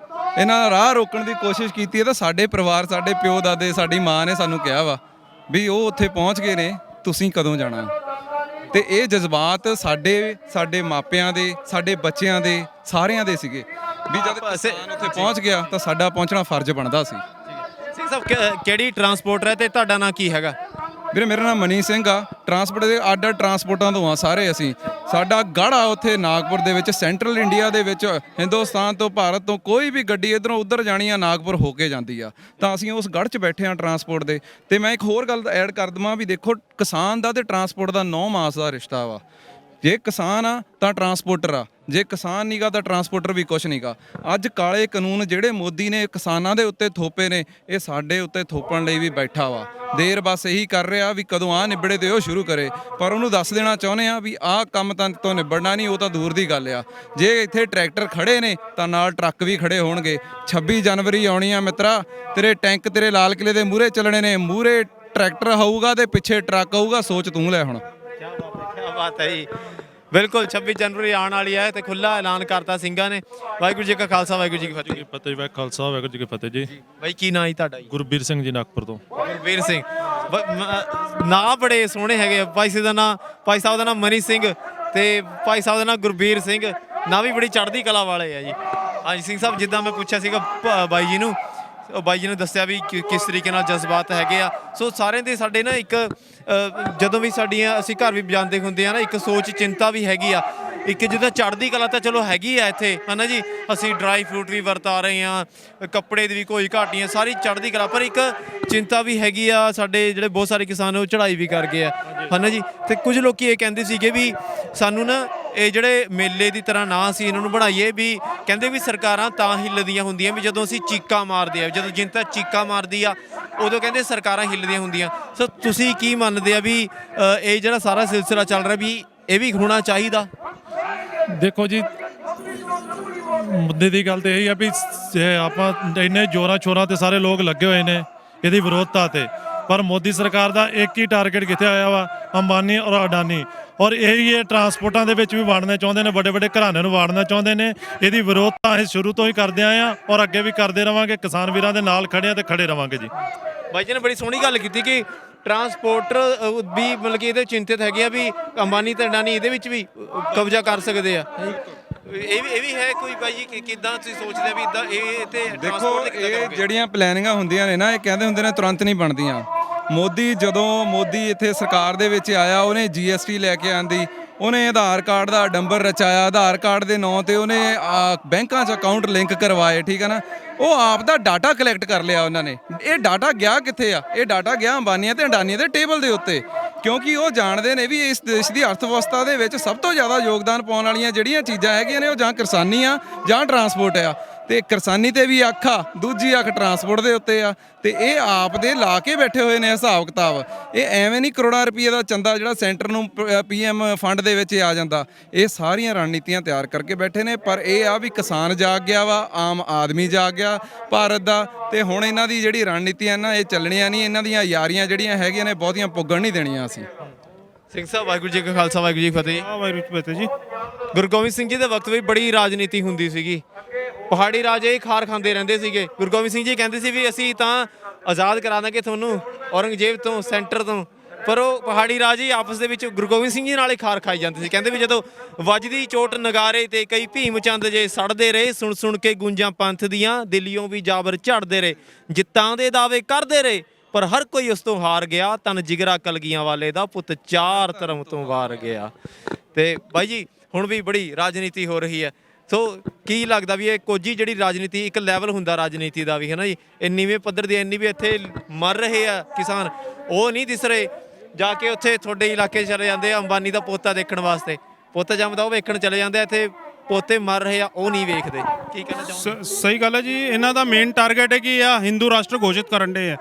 ਇਹਨਾਂ ਦਾ ਰਾਹ ਰੋਕਣ ਦੀ ਕੋਸ਼ਿਸ਼ ਕੀਤੀ ਹੈ, ਤਾਂ ਸਾਡੇ ਪਰਿਵਾਰ ਸਾਡੇ ਪਿਓ ਦਾਦੇ ਸਾਡੀ ਮਾਂ ਨੇ ਸਾਨੂੰ ਕਿਹਾ ਵਾ ਵੀ ਉਹ ਉੱਥੇ ਪਹੁੰਚ ਗਏ ਨੇ, ਤੁਸੀਂ ਕਦੋਂ ਜਾਣਾ? ਤੇ ਇਹ ਜਜ਼ਬਾਤ ਸਾਡੇ ਮਾਪਿਆਂ ਦੇ, ਸਾਡੇ ਬੱਚਿਆਂ ਦੇ, ਸਾਰਿਆਂ ਦੇ ਸੀਗੇ ਵੀ ਜਦ ਕਿਸਾਨ ਉੱਥੇ ਪਹੁੰਚ ਗਿਆ ਤਾਂ ਸਾਡਾ ਪਹੁੰਚਣਾ ਫਰਜ਼ ਬਣਦਾ ਸੀ। ਸਿੰਘ ਸਾਹਿਬ ਕਿਹੜੀ ਟਰਾਂਸਪੋਰਟਰ ਹੈ ਤੇ ਤੁਹਾਡਾ ਨਾਂ ਕੀ ਹੈਗਾ? ਵੀਰੇ ਮੇਰਾ ਨਾਮ ਮਨੀ ਸਿੰਘ ਆ। ਟਰਾਂਸਪੋਰਟ ਦੇ ਅੱਡ ਟਰਾਂਸਪੋਰਟਾਂ ਤੋਂ ਆ ਸਾਰੇ ਅਸੀਂ। ਸਾਡਾ ਗੜਾ ਉੱਥੇ ਨਾਗਪੁਰ ਦੇ ਵਿੱਚ, ਸੈਂਟਰਲ ਇੰਡੀਆ ਦੇ ਵਿੱਚ, ਹਿੰਦੁਸਤਾਨ ਤੋਂ ਭਾਰਤ ਤੋਂ ਕੋਈ ਵੀ ਗੱਡੀ ਇੱਧਰੋਂ ਉੱਧਰ ਜਾਣੀ ਆ ਨਾਗਪੁਰ ਹੋ ਕੇ ਜਾਂਦੀ ਆ, ਤਾਂ ਅਸੀਂ ਉਸ ਗੜ੍ਹ 'ਚ ਬੈਠੇ ਆ ਟਰਾਂਸਪੋਰਟ ਦੇ। ਤੇ ਮੈਂ ਇੱਕ ਹੋਰ ਗੱਲ ਐਡ ਕਰ ਦੇਵਾਂ ਵੀ ਦੇਖੋ ਕਿਸਾਨ ਦਾ ਤੇ ਟਰਾਂਸਪੋਰਟ ਦਾ 9 ਮਾਸ ਦਾ ਰਿਸ਼ਤਾ ਵਾ। ਜੇ ਕਿਸਾਨ ਆ ਤਾਂ ਟਰਾਂਸਪੋਰਟਰ ਆ, ਜੇ ਕਿਸਾਨ ਨਹੀਂਗਾ ਤਾਂ ਟਰਾਂਸਪੋਰਟਰ ਵੀ ਕੁਛ ਨਹੀਂਗਾ। ਅੱਜ ਕਾਲੇ ਕਾਨੂੰਨ ਜਿਹੜੇ ਮੋਦੀ ਨੇ ਕਿਸਾਨਾਂ ਦੇ ਉੱਤੇ ਥੋਪੇ ਨੇ, ਇਹ ਸਾਡੇ ਉੱਤੇ ਥੋਪਣ ਲਈ ਵੀ ਬੈਠਾ ਵਾ। ਦੇਰ ਬਸ ਇਹੀ ਕਰ ਰਿਹਾ ਵੀ ਕਦੋਂ ਆ ਨਿਬੜੇ ਤੇ ਉਹ ਸ਼ੁਰੂ ਕਰੇ, ਪਰ ਉਹਨੂੰ ਦੱਸ ਦੇਣਾ ਚਾਹੁੰਦੇ ਆ ਵੀ ਆਹ ਕੰਮ ਤਾਂ ਤੋਂ ਨਿਬੜਨਾ ਨਹੀਂ, ਉਹ ਤਾਂ ਦੂਰ ਦੀ ਗੱਲ ਆ। ਜੇ ਇੱਥੇ ਟਰੈਕਟਰ ਖੜੇ ਨੇ ਤਾਂ ਨਾਲ ਟਰੱਕ ਵੀ ਖੜੇ ਹੋਣਗੇ। 26 ਜਨਵਰੀ ਆਉਣੀ ਆ ਮਿੱਤਰਾ, ਤੇਰੇ ਟੈਂਕ ਤੇਰੇ ਲਾਲ ਕਿਲੇ ਦੇ ਮੂਹਰੇ ਚੱਲਣੇ ਨੇ, ਮੂਹਰੇ ਟਰੈਕਟਰ ਹੋਊਗਾ ਤੇ ਪਿੱਛੇ ਟਰੱਕ ਆਊਗਾ। ਸੋਚ ਤੂੰ ਲੈ ਹੁਣ। ਕੀ ਬਾਤ ਹੈ ਜੀ। ਬਿਲਕੁਲ 26 ਜਨਵਰੀ ਆਉਣ ਵਾਲੀ ਹੈ ਤੇ ਖੁੱਲਾ ਐਲਾਨ ਕਰਤਾ ਸਿੰਘਾਂ ਨੇ। ਵਾਹਿਗੁਰੂ ਜੀ ਕਾ ਖਾਲਸਾ, ਵਾਹਿਗੁਰੂ ਜੀ ਕੀ ਫਤਿਹ। ਫਤਿਹ ਜੀ, ਖਾਲਸਾ ਵਾਹਿਗੁਰੂ ਜੀ ਕੀ ਫਤਿਹ ਜੀ। ਬਾਈ ਕੀ ਨਾਂ ਜੀ ਤੁਹਾਡਾ? ਜੀ ਗੁਰਬੀਰ ਸਿੰਘ ਜੀ, ਨਾਗਪੁਰ ਤੋਂ। ਗੁਰਬੀਰ ਸਿੰਘ। ਨਾਂ ਬੜੇ ਸੋਹਣੇ ਹੈਗੇ। ਭਾਈ ਸਾਹਿਬ ਦਾ ਨਾਂ, ਭਾਈ ਸਾਹਿਬ ਦਾ ਨਾਮ ਮਨੀ ਸਿੰਘ ਤੇ ਭਾਈ ਸਾਹਿਬ ਦਾ ਨਾਮ ਗੁਰਬੀਰ ਸਿੰਘ। ਨਾਂ ਵੀ ਬੜੀ ਚੜ੍ਹਦੀ ਕਲਾ ਵਾਲੇ ਆ ਜੀ। ਹਾਂਜੀ ਸਿੰਘ ਸਾਹਿਬ, ਜਿੱਦਾਂ ਮੈਂ ਪੁੱਛਿਆ ਸੀਗਾ ਬਾਈ ਜੀ ਨੂੰ, ਉਹ ਬਾਈ ਜੀ ਨੇ ਦੱਸਿਆ ਵੀ ਕਿਸ ਤਰੀਕੇ ਨਾਲ ਜਜ਼ਬਾਤ ਹੈਗੇ ਆ। ਸੋ ਸਾਰਿਆਂ ਦੇ ਸਾਡੇ ਨਾ ਇੱਕ ਜਦੋਂ ਵੀ ਸਾਡੀਆਂ ਅਸੀਂ ਘਰ ਵੀ ਜਾਂਦੇ ਹੁੰਦੇ ਆ ਨਾ, ਇੱਕ ਸੋਚ ਚਿੰਤਾ ਵੀ ਹੈਗੀ ਆ। ਇੱਕ ਜਿੱਦਾਂ ਚੜ੍ਹਦੀ ਕਲਾ ਤਾਂ ਚਲੋ ਹੈਗੀ ਆ ਇੱਥੇ, ਹੈ ਨਾ ਜੀ। ਅਸੀਂ ਡਰਾਈ ਫਰੂਟ ਵੀ ਵਰਤਾ ਰਹੇ ਆ, ਕੱਪੜੇ ਦੀ ਵੀ ਕੋਈ ਘਾਟ ਨਹੀਂ ਆ, ਸਾਰੀ ਚੜ੍ਹਦੀ ਕਲਾ। ਪਰ ਇੱਕ ਚਿੰਤਾ ਵੀ ਹੈਗੀ ਆ। ਸਾਡੇ ਜਿਹੜੇ ਬਹੁਤ ਸਾਰੇ ਕਿਸਾਨ ਉਹ ਚੜ੍ਹਾਈ ਵੀ ਕਰ ਗਏ ਆ, ਹੈ ਨਾ ਜੀ। ਤੇ ਕੁਝ ਲੋਕੀ ਇਹ ਕਹਿੰਦੇ ਸੀਗੇ ਵੀ ਸਾਨੂੰ ਨਾ ਇਹ ਜਿਹੜੇ ਮੇਲੇ ਦੀ ਤਰ੍ਹਾਂ ਨਾ ਅਸੀਂ ਇਹਨਾਂ ਨੂੰ ਬਣਾਈਏ, ਵੀ ਕਹਿੰਦੇ ਵੀ ਸਰਕਾਰਾਂ ਤਾਂ ਹਿੱਲਦੀਆਂ ਹੁੰਦੀਆਂ ਵੀ ਜਦੋਂ ਅਸੀਂ ਚੀਕਾਂ ਮਾਰਦੇ ਆ, ਜਦੋਂ ਜਨਤਾ ਚੀਕਾਂ ਮਾਰਦੀ ਆ ਉਦੋਂ ਕਹਿੰਦੇ ਸਰਕਾਰਾਂ ਹਿੱਲਦੀਆਂ ਹੁੰਦੀਆਂ। ਸੋ ਤੁਸੀਂ ਕੀ ਮੰਨਦੇ ਆ ਵੀ ਇਹ ਜਿਹੜਾ ਸਾਰਾ ਸਿਲਸਿਲਾ ਚੱਲ ਰਿਹਾ ਵੀ ਇਹ ਵੀ ਹੋਣਾ ਚਾਹੀਦਾ? ਦੇਖੋ ਜੀ, ਮੁੱਦੇ ਦੀ ਗੱਲ ਤੇ ਇਹ ਆ ਵੀ ਆਪਾਂ ਇੰਨੇ ਜੋਰਾਂ ਸ਼ੋਰਾਂ ਤੇ ਸਾਰੇ ਲੋਕ ਲੱਗੇ ਹੋਏ ਨੇ ਇਹਦੀ ਵਿਰੋਧਤਾ ਤੇ, ਪਰ ਮੋਦੀ ਸਰਕਾਰ ਦਾ ਇੱਕ ਹੀ ਟਾਰਗੇਟ ਕਿੱਥੇ ਆਇਆ ਵਾ? ਅੰਬਾਨੀ ਔਰ ਅਡਾਨੀ। ਔਰ ਇਹੀ ਇਹ ਟਰਾਂਸਪੋਰਟਾਂ ਦੇ ਵਿੱਚ ਵੀ ਵੜਨਾ ਚਾਹੁੰਦੇ ਨੇ, ਵੱਡੇ ਵੱਡੇ ਘਰਾਣਿਆਂ ਨੂੰ ਵਾੜਨਾ ਚਾਹੁੰਦੇ ਨੇ। ਇਹਦੀ ਵਿਰੋਧਤਾ ਅਸੀਂ ਸ਼ੁਰੂ ਤੋਂ ਹੀ ਕਰਦੇ ਆਏ ਆ ਔਰ ਅੱਗੇ ਵੀ ਕਰਦੇ ਰਵਾਂਗੇ। ਕਿਸਾਨ ਵੀਰਾਂ ਦੇ ਨਾਲ ਖੜੇ ਆ ਤੇ ਖੜੇ ਰਵਾਂਗੇ ਜੀ। ਬਾਈ ਜੀ ਨੇ ਬੜੀ ਸੋਹਣੀ ਗੱਲ ਕੀਤੀ ਕਿ ਟਰਾਂਸਪੋਰਟਰ ਵੀ ਮਤਲਬ ਕਿ ਇਹਦੇ ਚਿੰਤਿਤ ਹੈਗੇ ਆ ਵੀ ਅੰਬਾਨੀ ਤੇ ਅਡਾਨੀ ਇਹਦੇ ਵਿੱਚ ਵੀ ਕਬਜ਼ਾ ਕਰ ਸਕਦੇ ਆ। ਇਹ ਵੀ ਹੈ ਕੋਈ ਬਾਈ ਜੀ, ਕਿੱਦਾਂ ਤੁਸੀਂ ਸੋਚਦੇ ਵੀ ਇਦਾਂ ਇਹ ਤੇ ਦੇਖੋ, ਇਹ ਜਿਹੜੀਆਂ ਪਲੈਨਿੰਗਾਂ ਹੁੰਦੀਆਂ ਨੇ ਨਾ, ਇਹ ਕਹਿੰਦੇ ਹੁੰਦੇ ਨੇ ਤੁਰੰਤ ਨਹੀਂ ਬਣਦੀਆਂ। ਜਦੋਂ ਮੋਦੀ ਇੱਥੇ ਸਰਕਾਰ ਦੇ ਵਿੱਚ ਆਇਆ, ਉਹਨੇ GST ਲੈ ਕੇ ਆਂਦੀ, ਉਹਨੇ ਆਧਾਰ ਕਾਰਡ ਦਾ ਡੰਬਰ ਰਚਾਇਆ, ਆਧਾਰ ਕਾਰਡ ਦੇ ਨਾਂ ਤੇ ਉਹਨੇ ਬੈਂਕਾਂ 'ਚ ਅਕਾਊਂਟ ਲਿੰਕ ਕਰਵਾਏ, ਠੀਕ ਹੈ ਨਾ। ਉਹ ਆਪ ਦਾ ਡਾਟਾ ਕਲੈਕਟ ਕਰ ਲਿਆ ਉਹਨਾਂ ਨੇ। ਇਹ ਡਾਟਾ ਗਿਆ ਕਿੱਥੇ ਆ? ਇਹ ਡਾਟਾ ਗਿਆ ਅੰਬਾਨੀਆਂ ਤੇ ਅਡਾਨੀਆਂ ਦੇ ਟੇਬਲ ਦੇ ਉੱਤੇ, ਕਿਉਂਕਿ ਉਹ ਜਾਣਦੇ ਨੇ ਵੀ ਇਸ ਦੇਸ਼ ਦੀ ਅਰਥ ਵਿਵਸਥਾ ਦੇ ਵਿੱਚ ਸਭ ਤੋਂ ਜ਼ਿਆਦਾ ਯੋਗਦਾਨ ਪਾਉਣ ਵਾਲੀਆਂ ਜਿਹੜੀਆਂ ਚੀਜ਼ਾਂ ਹੈਗੀਆਂ ਨੇ, ਉਹ ਜਾਂ ਕਿਸਾਨੀ ਆ ਜਾਂ ਟਰਾਂਸਪੋਰਟ ਆ। ਤੇ ਕਿਸਾਨੀ ਤੇ ਵੀ ਅੱਖ ਆ, ਦੂਜੀ ਅੱਖ ਟਰਾਂਸਪੋਰਟ ਦੇ ਉੱਤੇ ਆ। ਤੇ ਇਹ ਆਪ ਦੇ ਲਾ ਕੇ ਬੈਠੇ ਹੋਏ ਨੇ ਹਿਸਾਬ ਕਿਤਾਬ। ਇਹ ਐਵੇਂ ਨਹੀਂ ਕਰੋੜਾਂ ਰੁਪਏ ਦਾ ਚੰਦਾ ਜਿਹੜਾ ਸੈਂਟਰ ਨੂੰ PM ਫੰਡ ਦੇ ਵਿੱਚ ਆ ਜਾਂਦਾ। ਇਹ ਸਾਰੀਆਂ ਰਣਨੀਤੀਆਂ ਤਿਆਰ ਕਰਕੇ ਬੈਠੇ ਨੇ। ਪਰ ਇਹ ਆ ਵੀ ਕਿਸਾਨ ਜਾਗ ਗਿਆ ਵਾ, ਆਮ ਆਦਮੀ ਜਾਗ ਗਿਆ ਭਾਰਤ ਦਾ। ਤੇ ਹੁਣ ਇਹਨਾਂ ਦੀ ਜਿਹੜੀ ਰਣਨੀਤੀਆਂ ਨਾ, ਇਹ ਚੱਲਣੀਆਂ ਨਹੀਂ। ਇਹਨਾਂ ਦੀਆਂ ਯਾਰੀਆਂ ਜਿਹੜੀਆਂ ਹੈਗੀਆਂ ਨੇ, ਬਹੁਤੀਆਂ ਪੁੱਗਣ ਨਹੀਂ ਦੇਣੀਆਂ ਅਸੀਂ। ਸਿੰਘ ਸਾਹਿਬ, ਵਾਹਿਗੁਰੂ ਜੀ ਕਾ ਖਾਲਸਾ, ਵਾਹਿਗੁਰੂ ਜੀ ਕੀ ਫਤਿਹ। ਵਾਹਿਗੁਰੂ ਜੀ ਫਤਿਹ ਜੀ। ਗੁਰੂ ਗੋਬਿੰਦ ਸਿੰਘ ਜੀ ਦੇ ਵਕਤ ਵੀ ਬੜੀ ਰਾਜਨੀਤੀ ਹੁੰਦੀ ਸੀਗੀ। ਪਹਾੜੀ ਰਾਜੇ ਹੀ ਖਾਰ ਖਾਂਦੇ ਰਹਿੰਦੇ ਸੀਗੇ। ਗੁਰੂ ਗੋਬਿੰਦ ਸਿੰਘ ਜੀ ਕਹਿੰਦੇ ਸੀ ਵੀ ਅਸੀਂ ਤਾਂ ਆਜ਼ਾਦ ਕਰਾ ਦਾਂਗੇ ਤੁਹਾਨੂੰ ਔਰੰਗਜ਼ੇਬ ਤੋਂ, ਸੈਂਟਰ ਤੋਂ। ਪਰ ਉਹ ਪਹਾੜੀ ਰਾਜੇ ਹੀ ਆਪਸ ਦੇ ਵਿੱਚ ਗੁਰੂ ਗੋਬਿੰਦ ਸਿੰਘ ਜੀ ਨਾਲ ਹੀ ਖਾਰ ਖਾਈ ਜਾਂਦੇ ਸੀ। ਕਹਿੰਦੇ ਵੀ ਜਦੋਂ ਵੱਜਦੀ ਚੋਟ ਨਗਾਰੇ ਤੇ ਕਈ ਭੀਮ ਚੰਦ ਜੇ ਸੜਦੇ ਰਹੇ, ਸੁਣ ਸੁਣ ਕੇ ਗੂੰਜਾਂ ਪੰਥ ਦੀਆਂ, ਦਿੱਲੀਓਂ ਵੀ ਜਾਬਰ ਝੜਦੇ ਰਹੇ, ਜਿੱਤਾਂ ਦੇ ਦਾਅਵੇ ਕਰਦੇ ਰਹੇ, ਪਰ ਹਰ ਕੋਈ ਉਸ ਤੋਂ ਹਾਰ ਗਿਆ। ਤਨ ਜਿਗਰਾ ਕਲਗੀਆਂ ਵਾਲੇ ਦਾ ਪੁੱਤ ਚਾਰ ਧਰਮ ਤੋਂ ਵਾਰ ਗਿਆ। ਤੇ ਬਾਈ ਜੀ, ਹੁਣ ਵੀ ਬੜੀ ਰਾਜਨੀਤੀ ਹੋ ਰਹੀ ਹੈ। ਸੋ ਕੀ ਲੱਗਦਾ ਵੀ ਇਹ ਕੋਝੀ ਜਿਹੜੀ ਰਾਜਨੀਤੀ, ਇੱਕ ਲੈਵਲ ਹੁੰਦਾ ਰਾਜਨੀਤੀ ਦਾ ਵੀ, ਹੈ ਨਾ ਜੀ। ਨੀਵੇਂ ਪੱਧਰ ਦੀ ਇੰਨੀ ਵੀ ਇੱਥੇ ਮਰ ਰਹੇ ਆ ਕਿਸਾਨ, ਉਹ ਨਹੀਂ ਦਿਸ ਰਹੇ। ਜਾ ਕੇ ਉੱਥੇ ਤੁਹਾਡੇ ਇਲਾਕੇ 'ਚ ਚਲੇ ਜਾਂਦੇ ਆ ਅੰਬਾਨੀ ਦਾ ਪੋਤਾ ਦੇਖਣ ਵਾਸਤੇ, ਪੋਤਾ ਜੰਮਦਾ ਉਹ ਵੇਖਣ ਚਲੇ ਜਾਂਦੇ ਆ। ਇੱਥੇ ਪੋਤੇ ਮਰ ਰਹੇ ਆ, ਉਹ ਨਹੀਂ ਵੇਖਦੇ। ਕੀ ਕਹਿਣਾ ਚਾਹੁੰਦੇ? ਸਹੀ ਗੱਲ ਹੈ ਜੀ। ਇਹਨਾਂ ਦਾ ਮੇਨ ਟਾਰਗੇਟ ਹੈ ਕਿ ਆ ਹਿੰਦੂ ਰਾਸ਼ਟਰ ਘੋਸ਼ਿਤ ਕਰਨ ਦੇ ਆ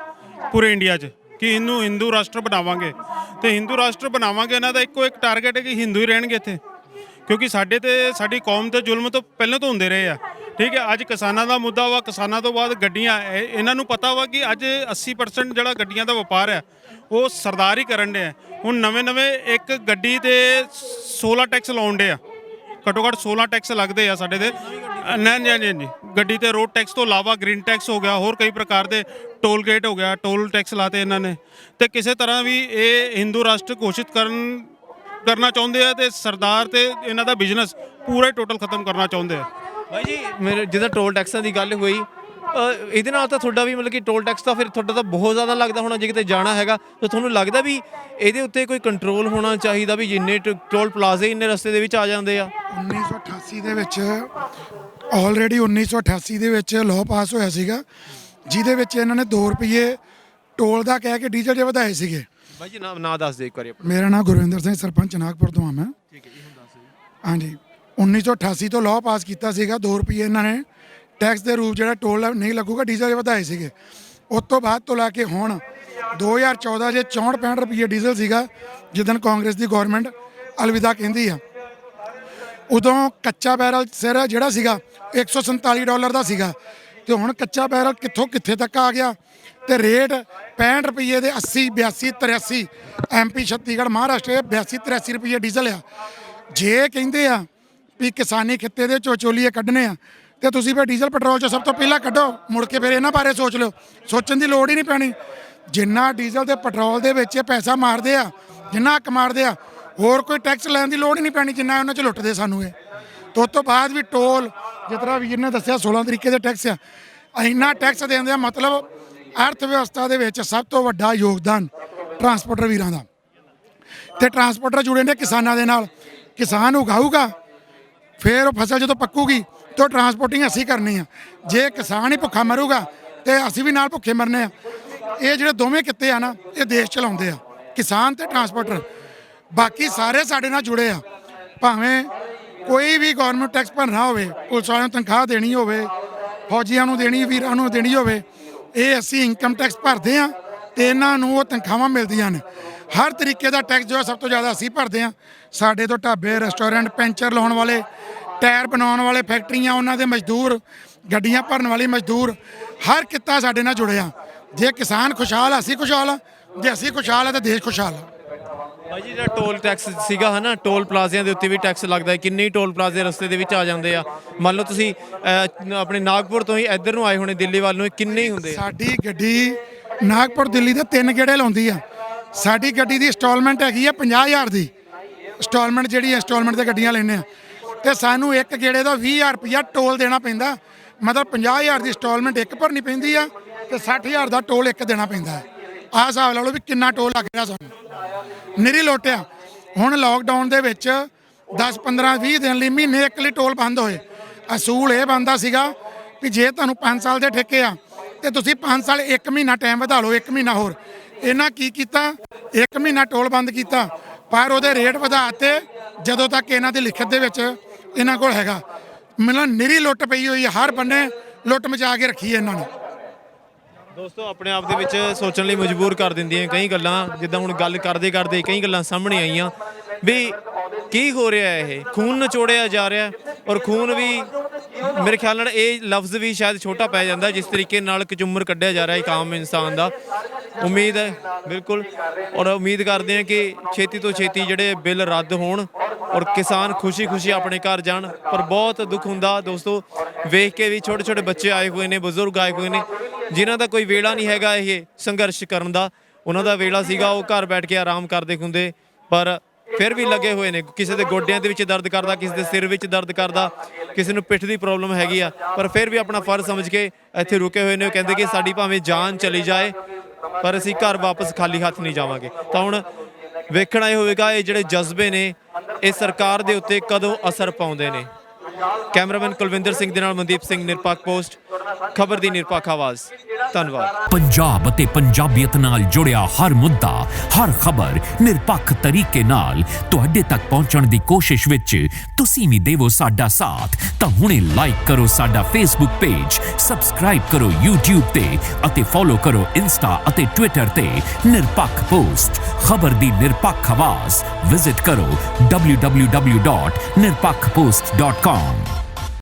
ਪੂਰੇ ਇੰਡੀਆ 'ਚ ਕਿ ਇਹਨੂੰ ਹਿੰਦੂ ਰਾਸ਼ਟਰ ਬਣਾਵਾਂਗੇ। ਤੇ ਹਿੰਦੂ ਰਾਸ਼ਟਰ ਬਣਾਵਾਂਗੇ, ਇਹਨਾਂ ਦਾ ਇੱਕੋ ਇੱਕ ਟਾਰਗੇਟ ਹੈ ਕਿ ਹਿੰਦੂ ਹੀ ਰਹਿਣਗੇ ਇੱਥੇ, ਕਿਉਂਕਿ ਸਾਡੇ ਤੇ ਸਾਡੀ ਕੌਮ ਤੇ ਜ਼ੁਲਮ ਤੋਂ ਪਹਿਲਾਂ ਤੋਂ ਹੁੰਦੇ ਰਹੇ ਆ। ਠੀਕ ਹੈ, ਅੱਜ ਕਿਸਾਨਾਂ ਦਾ ਮੁੱਦਾ ਵਾ, ਕਿਸਾਨਾਂ ਤੋਂ ਬਾਅਦ ਗੱਡੀਆਂ। ਇਹਨਾਂ ਨੂੰ ਪਤਾ ਵਾ ਕਿ ਅੱਜ 80% ਜਿਹੜਾ ਗੱਡੀਆਂ ਦਾ ਵਪਾਰ ਹੈ ਉਹ ਸਰਦਾਰ ਹੀ ਕਰਨ ਦੇ ਆ। ਹੁਣ ਨਵੇਂ ਇੱਕ ਗੱਡੀ ਤੇ 16 ਟੈਕਸ ਲਾਉਣ ਦੇ ਆ, ਘੱਟੋ ਘੱਟ 16 ਟੈਕਸ ਲੱਗਦੇ ਆ ਸਾਡੇ ਤੇ। ਨਹੀਂ, ਗੱਡੀ ਤੇ ਰੋਡ ਟੈਕਸ ਤੋਂ ਇਲਾਵਾ ਗ੍ਰੀਨ ਟੈਕਸ ਹੋ ਗਿਆ, ਹੋਰ ਕਈ ਪ੍ਰਕਾਰ ਦੇ ਟੋਲ ਗੇਟ ਹੋ ਗਿਆ, ਟੋਲ ਟੈਕਸ ਲਾਤੇ ਇਹਨਾਂ ਨੇ। ਤੇ ਕਿਸੇ ਤਰ੍ਹਾਂ ਵੀ ਇਹ ਹਿੰਦੂ ਰਾਸ਼ਟਰ ਘੋਸ਼ਿਤ ਕਰਨਾ ਚਾਹੁੰਦੇ ਆ ਤੇ ਸਰਦਾਰ ਤੇ ਇਹਨਾਂ ਦਾ ਬਿਜ਼ਨਸ ਪੂਰਾ ਟੋਟਲ ਖਤਮ ਕਰਨਾ ਚਾਹੁੰਦੇ ਆ। ਬਾਈ ਜੀ, ਮੇਰੇ ਜਿੱਦਾਂ ਟੋਲ ਟੈਕਸਾਂ ਦੀ ਗੱਲ ਹੋਈ, ਇਹਦੇ ਨਾਲ ਤਾਂ ਤੁਹਾਡਾ ਵੀ ਮਤਲਬ ਕਿ ਟੋਲ ਟੈਕਸ ਤਾਂ ਫਿਰ ਤੁਹਾਡਾ ਤਾਂ ਬਹੁਤ ਜ਼ਿਆਦਾ ਲੱਗਦਾ ਹੋਣਾ ਜੇ ਕਿਤੇ ਜਾਣਾ ਹੈਗਾ। ਤਾਂ ਤੁਹਾਨੂੰ ਲੱਗਦਾ ਵੀ ਇਹਦੇ ਉੱਤੇ ਕੋਈ ਕੰਟਰੋਲ ਹੋਣਾ ਚਾਹੀਦਾ ਵੀ ਜਿੰਨੇ ਟੋਲ ਪਲਾਜ਼ੇ ਇੰਨੇ ਰਸਤੇ ਦੇ ਵਿੱਚ ਆ ਜਾਂਦੇ ਆ? 1988 ਦੇ ਵਿੱਚ ਆਲਰੇਡੀ 1988 ਦੇ ਵਿੱਚ ਲਾਅ ਪਾਸ ਹੋਇਆ ਸੀਗਾ, ਜਿਹਦੇ ਵਿੱਚ ਇਹਨਾਂ ਨੇ 2 ਰੁਪਏ ਟੋਲ ਦਾ ਕਹਿ ਕੇ ਡੀਜ਼ਲ ਦੇ ਵਧਾਏ ਸੀਗੇ। ਬਾਈ ਜੀ, ਨਾਮ ਦੱਸ ਦਿਓ ਇੱਕ ਵਾਰੀ ਆਪਣਾ। ਮੇਰਾ ਨਾਮ ਗੁਰਵਿੰਦਰ ਸਿੰਘ, ਸਰਪੰਚ ਨਾਗਪੁਰ ਤੋਂ ਆ ਮੈਂ। ਠੀਕ ਹੈ ਜੀ, ਹੁਣ ਦੱਸ ਦਿਓ। ਹਾਂਜੀ, 1988 ਤੋਂ ਲਾਅ ਪਾਸ ਕੀਤਾ ਸੀਗਾ 2 ਰੁਪਏ ਇਹਨਾਂ ਨੇ ਟੈਕਸ ਦੇ ਰੂਪ ਜਿਹੜਾ ਟੋਲ ਨਹੀਂ ਲੱਗੂਗਾ ਡੀਜ਼ਲ ਵਧਾਏ ਸੀਗੇ। ਉਸ ਤੋਂ ਬਾਅਦ ਤੋਂ ਲਾ ਕੇ ਹੁਣ 2014 ਜੇ 64-65 ਰੁਪਏ ਡੀਜ਼ਲ ਸੀਗਾ ਜਿੱਦਣ ਕਾਂਗਰਸ ਦੀ ਗਵਰਨਮੈਂਟ ਅਲਵਿਦਾ ਕਹਿੰਦੀ ਆ। ਉਦੋਂ ਕੱਚਾ ਬੈਰਲ ਸਿਰ ਜਿਹੜਾ ਸੀਗਾ $147 ਦਾ ਸੀਗਾ ਤੇ ਹੁਣ ਕੱਚਾ ਬੈਰਲ ਕਿੱਥੋਂ ਕਿੱਥੇ ਤੱਕ ਆ ਗਿਆ ਤੇ ਰੇਟ 65 ਰੁਪਏ ਦੇ 80 82 83 MP ਛੱਤੀਸਗੜ੍ਹ ਮਹਾਰਾਸ਼ਟਰ 82 83 ਰੁਪਏ ਡੀਜ਼ਲ ਆ। ਜੇ ਕਹਿੰਦੇ ਆ ਵੀ ਕਿਸਾਨੀ ਖਿੱਤੇ ਦੇ ਚੋਚੋਲੀਏ ਕੱਢਣੇ ਆ ਤੇ ਤੁਸੀਂ ਫਿਰ ਡੀਜ਼ਲ ਪੈਟਰੋਲ 'ਚੋਂ ਸਭ ਤੋਂ ਪਹਿਲਾਂ ਕੱਢੋ, ਮੁੜ ਕੇ ਫਿਰ ਇਹਨਾਂ ਬਾਰੇ ਸੋਚ ਲਿਓ। ਸੋਚਣ ਦੀ ਲੋੜ ਹੀ ਨਹੀਂ ਪੈਣੀ। ਜਿੰਨਾ ਡੀਜ਼ਲ ਤੇ ਪੈਟਰੋਲ ਦੇ ਵਿੱਚ ਪੈਸਾ ਮਾਰਦੇ ਆ, ਜਿੰਨਾ ਹੱਕ ਮਾਰਦੇ ਆ, ਹੋਰ ਕੋਈ ਟੈਕਸ ਲੈਣ ਦੀ ਲੋੜ ਹੀ ਨਹੀਂ ਪੈਣੀ ਜਿੰਨਾ ਉਹਨਾਂ 'ਚ ਲੁੱਟਦੇ ਸਾਨੂੰ ਇਹ। ਤੇ ਉਸ ਤੋਂ ਬਾਅਦ ਵੀ ਟੋਲ ਜਿਸ ਤਰ੍ਹਾਂ ਵੀਰ ਨੇ ਦੱਸਿਆ 16 ਤਰੀਕੇ ਦੇ ਟੈਕਸ ਆ। ਇੰਨਾ ਟੈਕਸ ਦੇਣ ਦਾ ਮਤਲਬ ਅਰਥ ਵਿਵਸਥਾ ਦੇ ਵਿੱਚ ਸਭ ਤੋਂ ਵੱਡਾ ਯੋਗਦਾਨ ਟਰਾਂਸਪੋਰਟਰ ਵੀਰਾਂ ਦਾ। ਤੇ ਟਰਾਂਸਪੋਰਟਰ ਜੁੜੇ ਨੇ ਕਿਸਾਨਾਂ ਦੇ ਨਾਲ। ਕਿਸਾਨ ਉਗਾਊਗਾ ਫਿਰ ਉਹ ਫਸਲ ਜਦੋਂ ਪੱਕੂਗੀ ਤਾਂ ਟਰਾਂਸਪੋਰਟਿੰਗ ਅਸੀਂ ਕਰਨੀ ਆ। ਜੇ ਕਿਸਾਨ ਹੀ ਭੁੱਖਾ ਮਰੂਗਾ ਤੇ ਅਸੀਂ ਵੀ ਨਾਲ ਭੁੱਖੇ ਮਰਨੇ ਆ। ਇਹ ਜਿਹੜੇ ਦੋਵੇਂ ਕਿੱਤੇ ਆ ਨਾ ਇਹ ਦੇਸ਼ ਚਲਾਉਂਦੇ ਆ, ਕਿਸਾਨ ਤੇ ਟਰਾਂਸਪੋਰਟਰ। ਬਾਕੀ ਸਾਰੇ ਸਾਡੇ ਨਾਲ ਜੁੜੇ ਆ। ਭਾਵੇਂ ਕੋਈ ਵੀ ਗਵਰਨਮੈਂਟ ਟੈਕਸ ਭਰਨਾ ਹੋਵੇ, ਪੁਲਿਸ ਵਾਲਿਆਂ ਨੂੰ ਤਨਖਾਹ ਦੇਣੀ ਹੋਵੇ, ਫੌਜੀਆਂ ਨੂੰ ਦੇਣੀ, ਵੀਰਾਂ ਨੂੰ ਦੇਣੀ ਹੋਵੇ, ਇਹ ਅਸੀਂ ਇਨਕਮ ਟੈਕਸ ਭਰਦੇ ਆ ਤੇ ਇਹਨਾਂ ਨੂੰ ਉਹ ਤਨਖਾਹਾਂ ਮਿਲਦੀਆਂ ਨੇ। ਹਰ ਤਰੀਕੇ ਦਾ ਟੈਕਸ ਜੋ ਸਭ ਤੋਂ ਜ਼ਿਆਦਾ ਅਸੀਂ ਭਰਦੇ ਆ। ਸਾਡੇ ਤੋਂ ਢਾਬੇ, ਰੈਸਟੋਰੈਂਟ, ਪੈਂਚਰ ਲਾਉਣ ਵਾਲੇ, ਟਾਇਰ ਬਣਾਉਣ ਵਾਲੇ, ਫੈਕਟਰੀਆਂ, ਉਹਨਾਂ ਦੇ ਮਜ਼ਦੂਰ, ਗੱਡੀਆਂ ਭਰਨ ਵਾਲੇ ਮਜ਼ਦੂਰ, ਹਰ ਕਿੱਤਾ ਸਾਡੇ ਨਾਲ ਜੁੜਿਆ। ਜੇ ਕਿਸਾਨ ਖੁਸ਼ਹਾਲ ਆ, ਅਸੀਂ ਖੁਸ਼ਹਾਲ ਆ। ਜੇ ਅਸੀਂ ਖੁਸ਼ਹਾਲ ਆ ਤਾਂ ਦੇਸ਼ ਖੁਸ਼ਹਾਲ ਆ। ਭਾਈ ਜੀ ਜਿਹੜਾ ਟੋਲ ਟੈਕਸ ਸੀਗਾ ਹੈ ਨਾ, ਟੋਲ ਪਲਾਜ਼ਿਆਂ ਦੇ ਉੱਤੇ ਵੀ ਟੈਕਸ ਲੱਗਦਾ ਹੈ। ਕਿੰਨੇ ਟੋਲ ਪਲਾਜ਼ੇ ਰਸਤੇ ਦੇ ਵਿੱਚ ਆ ਜਾਂਦੇ ਆ। ਮੰਨ ਲਓ ਤੁਸੀਂ ਆਪਣੇ ਨਾਗਪੁਰ ਤੋਂ ਹੀ ਇੱਧਰ ਨੂੰ ਆਏ ਹੋਣੇ ਦਿੱਲੀ ਵੱਲ ਨੂੰ, ਕਿੰਨੇ ਹੀ ਹੁੰਦੇ ਆ? ਸਾਡੀ ਗੱਡੀ ਨਾਗਪੁਰ ਦਿੱਲੀ ਦੇ 3 ਗੇੜੇ ਲਾਉਂਦੀ ਆ। ਸਾਡੀ ਗੱਡੀ ਦੀ ਇੰਸਟਾਲਮੈਂਟ ਹੈਗੀ ਆ 50,000 ਦੀ। ਇੰਸਟਾਲਮੈਂਟ ਜਿਹੜੀ ਇੰਸਟਾਲਮੈਂਟ ਤੇ ਗੱਡੀਆਂ ਲੈਂਦੇ ਆ ਤੇ ਸਾਨੂੰ ਇੱਕ ਗੇੜੇ ਦਾ 20,000 ਰੁਪਇਆ ਟੋਲ ਦੇਣਾ ਪੈਂਦਾ। ਮਤਲਬ 50,000 ਦੀ ਇੰਸਟਾਲਮੈਂਟ ਇੱਕ ਭਰਨੀ ਪੈਂਦੀ ਆ ਤੇ 60,000 ਦਾ ਟੋਲ ਇੱਕ ਦੇਣਾ ਪੈਂਦਾ ਹੈ। ਆਹ ਹਿਸਾਬ ਲਾ ਲਓ ਵੀ ਕਿੰਨਾ ਟੋਲ ਲੱਗ ਰਿਹਾ ਸਾਨੂੰ। ਨਿਰੀ ਲੋਟਿਆ। ਹੁਣ ਲਾਕਡਾਊਨ ਦੇ ਵਿੱਚ 10 15 20 ਦਿਨ ਲਈ ਮਹੀਨੇ ਇੱਕ ਲਈ ਟੋਲ ਬੰਦ ਹੋਏ। ਅਸੂਲ ਇਹ ਬਣਦਾ ਸੀਗਾ ਵੀ ਜੇ ਤੁਹਾਨੂੰ 5 ਸਾਲ ਦੇ ਠੇਕੇ ਆ ਤੇ ਤੁਸੀਂ 5 ਸਾਲ 1 ਮਹੀਨਾ ਟਾਈਮ ਵਧਾ ਲਓ, 1 ਮਹੀਨਾ ਹੋਰ। ਇਹਨਾਂ ਕੀ ਕੀਤਾ, 1 ਮਹੀਨਾ ਟੋਲ ਬੰਦ ਕੀਤਾ ਪਰ ਉਹਦੇ ਰੇਟ ਵਧਾਤੇ ਜਦੋਂ ਤੱਕ ਇਹਨਾਂ ਦੀ ਲਿਖਤ ਦੇ ਵਿੱਚ ਇਹਨਾਂ ਕੋਲ ਹੈਗਾ। ਮਤਲਬ ਨਿਰੀ ਲੁੱਟ ਪਈ ਹੋਈ ਹੈ, ਹਰ ਬੰਨੇ ਲੁੱਟ ਮਚਾ ਕੇ ਰੱਖੀ ਹੈ ਇਹਨਾਂ ਨੇ। ਦੋਸਤੋ ਆਪਣੇ ਆਪ ਦੇ ਵਿੱਚ ਸੋਚਣ ਲਈ ਮਜਬੂਰ ਕਰ ਦਿੰਦੀਆਂ ਕਈ ਗੱਲਾਂ। ਜਿੱਦਾਂ ਹੁਣ ਗੱਲ ਕਰਦੇ ਕਰਦੇ ਕਈ ਗੱਲਾਂ ਸਾਹਮਣੇ ਆਈਆਂ ਵੀ ਕੀ ਹੋ ਰਿਹਾ ਇਹ ਖੂਨ ਨਿਚੋੜਿਆ ਜਾ ਰਿਹਾ। ਔਰ ਖੂਨ ਵੀ ਮੇਰੇ ਖਿਆਲ ਨਾਲ ਇਹ ਲਫ਼ਜ਼ ਵੀ ਸ਼ਾਇਦ ਛੋਟਾ ਪੈ ਜਾਂਦਾ ਜਿਸ ਤਰੀਕੇ ਨਾਲ ਕਚੁੰਮਰ ਕੱਢਿਆ ਜਾ ਰਿਹਾ ਇੱਕ ਆਮ ਇਨਸਾਨ ਦਾ। ਉਮੀਦ ਹੈ ਬਿਲਕੁਲ, ਔਰ ਉਮੀਦ ਕਰਦੇ ਹਾਂ ਕਿ ਛੇਤੀ ਤੋਂ ਛੇਤੀ ਜਿਹੜੇ ਬਿੱਲ ਰੱਦ ਹੋਣ ਔਰ ਕਿਸਾਨ ਖੁਸ਼ੀ ਆਪਣੇ ਘਰ ਜਾਣ। ਪਰ ਬਹੁਤ ਦੁੱਖ ਹੁੰਦਾ ਦੋਸਤੋ ਵੇਖ ਕੇ ਵੀ, ਛੋਟੇ ਛੋਟੇ ਬੱਚੇ ਆਏ ਹੋਏ ਨੇ, ਬਜ਼ੁਰਗ ਆਏ ਹੋਏ ਨੇ ਜਿਨ੍ਹਾਂ ਦਾ ਕੋਈ ਵੇਲਾ ਨਹੀਂ ਹੈਗਾ ਇਹ ਸੰਘਰਸ਼ ਕਰਨ ਦਾ। ਉਹਨਾਂ ਦਾ ਵੇਲਾ ਸੀਗਾ ਉਹ ਘਰ ਬੈਠ ਕੇ ਆਰਾਮ ਕਰਦੇ ਹੁੰਦੇ, ਪਰ ਫਿਰ ਵੀ ਲੱਗੇ ਹੋਏ ਨੇ। ਕਿਸੇ ਦੇ ਗੋਡਿਆਂ ਦੇ ਵਿੱਚ ਦਰਦ ਕਰਦਾ, ਕਿਸੇ ਦੇ ਸਿਰ ਵਿੱਚ ਦਰਦ ਕਰਦਾ, ਕਿਸੇ ਨੂੰ ਪਿੱਠ ਦੀ ਪ੍ਰੋਬਲਮ ਹੈਗੀ ਆ, ਪਰ ਫਿਰ ਵੀ ਆਪਣਾ ਫਰਜ਼ ਸਮਝ ਕੇ ਇੱਥੇ ਰੁਕੇ ਹੋਏ ਨੇ। ਉਹ ਕਹਿੰਦੇ ਕਿ ਸਾਡੀ ਭਾਵੇਂ ਜਾਨ ਚਲੀ ਜਾਏ ਪਰ ਅਸੀਂ ਘਰ ਵਾਪਸ ਖਾਲੀ ਹੱਥ ਨਹੀਂ ਜਾਵਾਂਗੇ। ਤਾਂ ਹੁਣ ਵੇਖਣਾ ਇਹ ਹੋਵੇਗਾ ਇਹ ਜਿਹੜੇ ਜਜ਼ਬੇ ਨੇ ਇਹ ਸਰਕਾਰ ਦੇ ਉੱਤੇ ਕਦੋਂ ਅਸਰ ਪਾਉਂਦੇ ਨੇ। ਕੈਮਰਾਮੈਨ ਕੁਲਵਿੰਦਰ ਸਿੰਘ ਦੇ ਨਾਲ ਮਨਦੀਪ ਸਿੰਘ, ਨਿਰਪੱਖ ਪੋਸਟ, ਖਬਰ ਦੀ ਨਿਰਪੱਖ ਆਵਾਜ਼। ਧੰਨਵਾਦ। ਪੰਜਾਬ ਅਤੇ ਪੰਜਾਬੀਅਤ ਨਾਲ ਜੁੜਿਆ ਹਰ ਮੁੱਦਾ, ਹਰ ਖਬਰ ਨਿਰਪੱਖ ਤਰੀਕੇ ਨਾਲ ਤੁਹਾਡੇ ਤੱਕ ਪਹੁੰਚਣ ਦੀ ਕੋਸ਼ਿਸ਼ ਵਿੱਚ ਤੁਸੀਂ ਵੀ ਦੇਵੋ ਸਾਡਾ ਸਾਥ। ਤਾਂ ਹੁਣੇ ਲਾਈਕ ਕਰੋ ਸਾਡਾ ਫੇਸਬੁੱਕ ਪੇਜ, ਸਬਸਕ੍ਰਾਈਬ ਕਰੋ YouTube ਤੇ ਅਤੇ ਫੋਲੋ ਕਰੋ ਇੰਸਟਾ ਅਤੇ ਟਵਿੱਟਰ ਤੇ ਨਿਰਪੱਖ ਪੋਸਟ, ਖਬਰ ਦੀ ਨਿਰਪੱਖ ਆਵਾਜ਼। ਵਿਜ਼ਿਟ ਕਰੋ www.nirpakhpost.com।